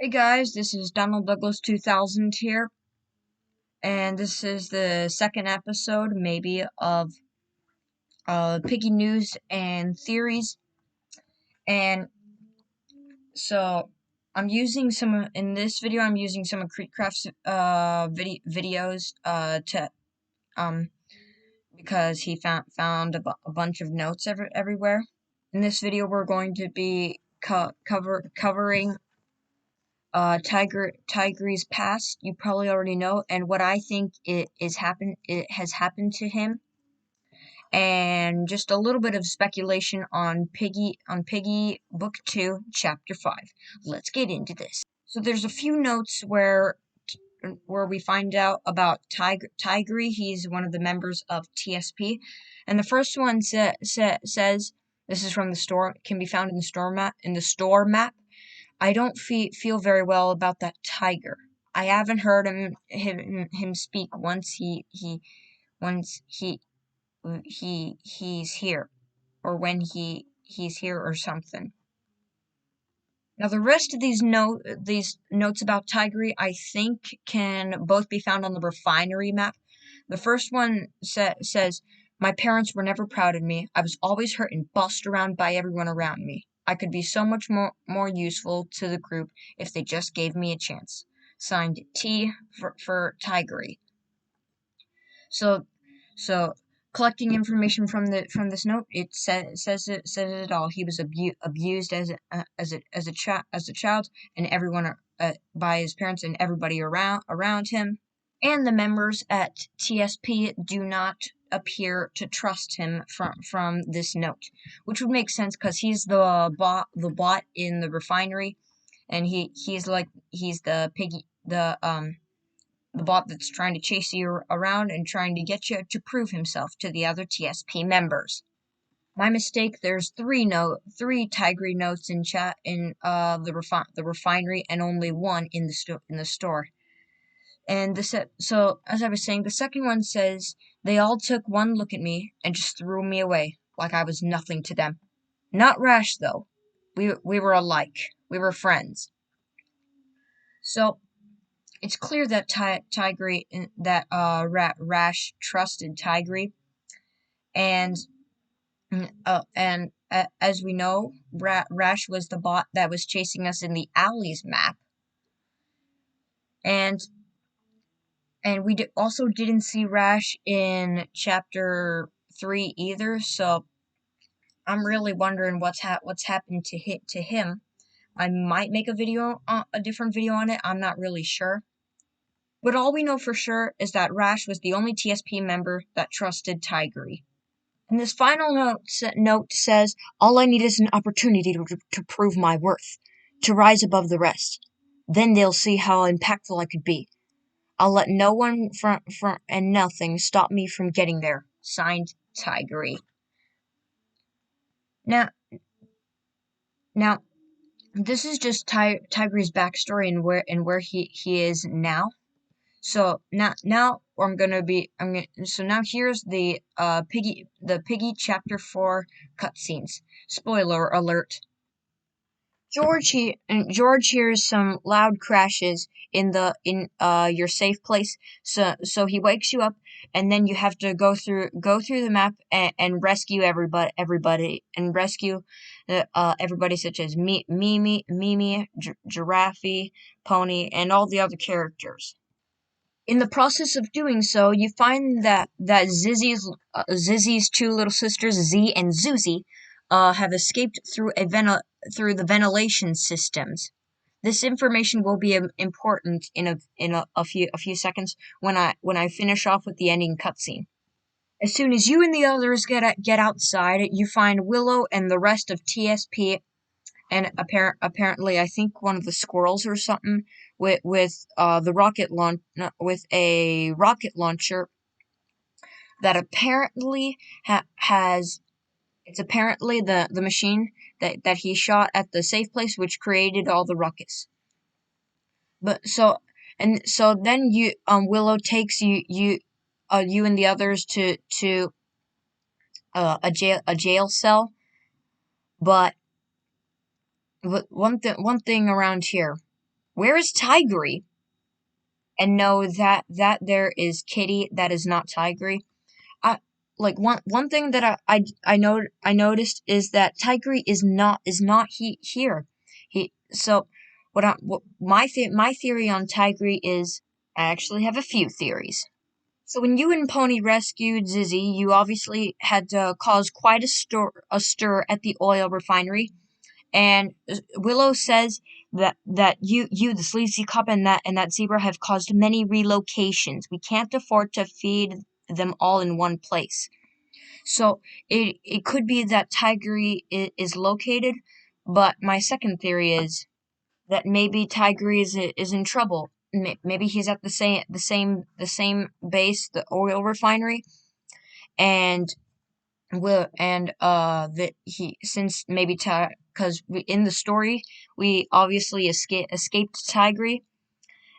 Hey guys, this is Donald Douglas 2000 here, and this is the second episode, maybe, of Piggy News and Theories. And so, in this video, I'm using some of Creekcraft's videos to um because he found a bunch of notes everywhere. In this video, we're going to be covering Tigry's past. You probably already know, and what I think it has happened to him, and just a little bit of speculation on Piggy Book 2, Chapter 5. Let's get into this. So there's a few notes where we find out about Tigry. He's one of the members of TSP, and the first one says this is from the store. Can be found in the store map. I don't feel very well about that tiger. I haven't heard him speak once he's here, or when he's here or something. Now the rest of these notes about Tigry, I think, can both be found on the refinery map. The first one says, "My parents were never proud of me. I was always hurt and bossed around by everyone around me. I could be so much more useful to the group if they just gave me a chance." Signed T for Tigry. So, so collecting information from this note, it says it all. He was abused as a child, and everyone by his parents and everybody around him. And the members at TSP do not appear to trust him from this note, which would make sense because he's the bot in the refinery, and he's the bot that's trying to chase you around and trying to get you to prove himself to the other TSP members. My mistake. There's three Tigry notes in chat in the refinery, and only one in the store. And so as I was saying, the second one says they all took one look at me and just threw me away like I was nothing to them. Not Rash though. We were alike. We were friends. So it's clear that Rash trusted Tigry, and as we know, Rash was the bot that was chasing us in the alleys map, and we also didn't see Rash in chapter 3 either. So I'm really wondering what's happened to him. I might make a different video on it. I'm not really sure. But all we know for sure is that Rash was the only TSP member that trusted Tigry. And this final note says, "All I need is an opportunity to prove my worth, to rise above the rest. Then they'll see how impactful I could be. I'll let no one and nothing stop me from getting there." Signed, Tigry. Now, this is just Tigry's backstory and where he is now. So now so now here's the Piggy chapter 4 cutscenes. Spoiler alert. George hears some loud crashes in your safe place. So he wakes you up, and then you have to go through the map and rescue everybody and rescue everybody such as Mimi, Giraffe, Pony, and all the other characters. In the process of doing so, you find that Zizzy's two little sisters, Z and Zuzi, have escaped through the ventilation systems. This information will be important in a few seconds when I finish off with the ending cutscene. As soon as you and the others get outside, you find Willow and the rest of TSP, and apparently I think one of the squirrels or something with the with a rocket launcher that apparently has it's apparently the machine that he shot at the safe place, which created all the ruckus. But so then Willow takes you and the others to a jail cell, but one thing around here. Where is Tigry? And know that there is Kitty, that is not Tigry. I like one thing that I noticed is that Tigry is not here. He so what my theory on Tigry is, I actually have a few theories. So when you and Pony rescued Zizzy, you obviously had to cause quite a stir at the oil refinery. And Willow says that you the sleazy cop and that zebra have caused many relocations. We can't afford to feed them all in one place. So it could be that Tigry is located, but my second theory is that maybe Tigry is in trouble. Maybe he's at the same base, the oil refinery, and that he since maybe because in the story we obviously escaped Tigry,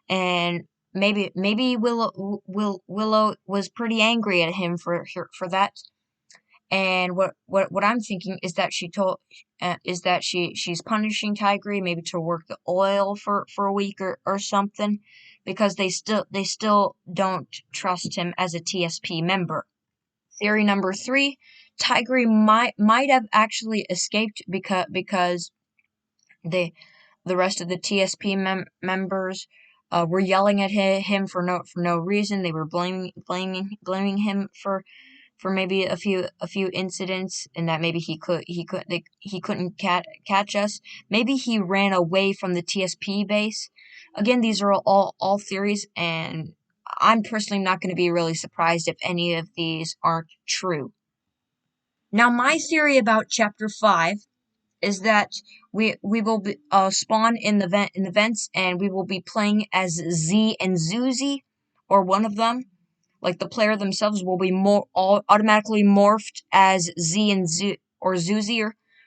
and maybe Willow was pretty angry at him for that. And what I'm thinking is that she's punishing Tigray maybe to work the oil for a week or something, because they still don't trust him as a TSP member. Theory number three: Tigray might have actually escaped because they the rest of the TSP members were yelling at him for no reason. They were blaming him for maybe a few incidents, and that maybe he couldn't catch us. Maybe he ran away from the TSP base. Again, these are all theories, and I'm personally not going to be really surprised if any of these aren't true. Now, my theory about Chapter 5 is that we will spawn in the vents, and we will be playing as Z and Zuzi, or one of them. Like the player themselves will be automatically morphed as Z and Zuzi,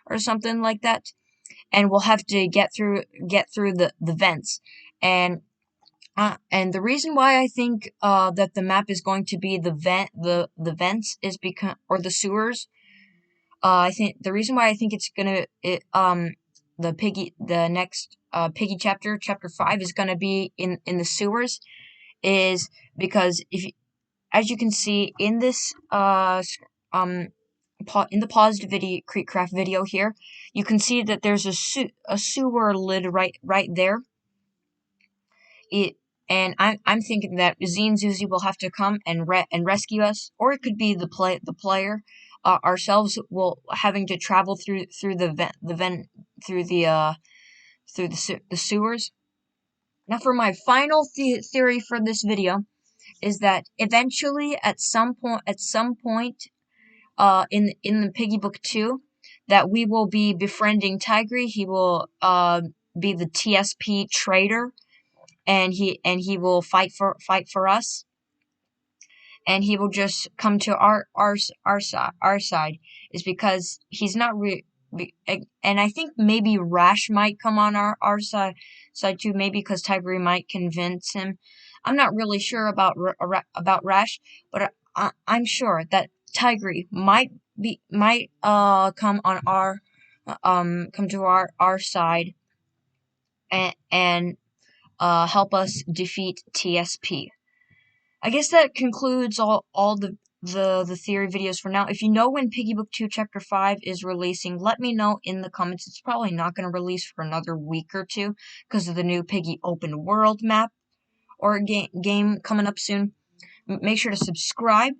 or something like that, and we'll have to get through the vents. And the reason why I think that the map is going to be the vents is because, or the sewers. I think the reason why I think it's gonna the next Piggy chapter 5 is gonna be in the sewers, is because as you can see in this in the paused video Creekcraft video here, you can see that there's a sewer lid right there. It and I'm thinking that Z and Zuzi will have to come and rescue us, or it could be the player ourselves will having to travel through through the sewers. Now, for my final theory for this video is that eventually, at some point, in the Piggy Book 2, that we will be befriending Tigray. He will be the TSP traitor, and he will fight for us, and he will just come to our side, is because he's not and I think maybe Rash might come on our side too, maybe because Tigray might convince him. I'm not really sure about Rash, but I'm sure that Tigray might come to our side, and help us defeat TSP. I guess that concludes all the theory videos for now. If you know when Piggy Book 2 Chapter 5 is releasing, let me know in the comments. It's probably not going to release for another week or two because of the new Piggy Open World map or game coming up soon. Make sure to subscribe,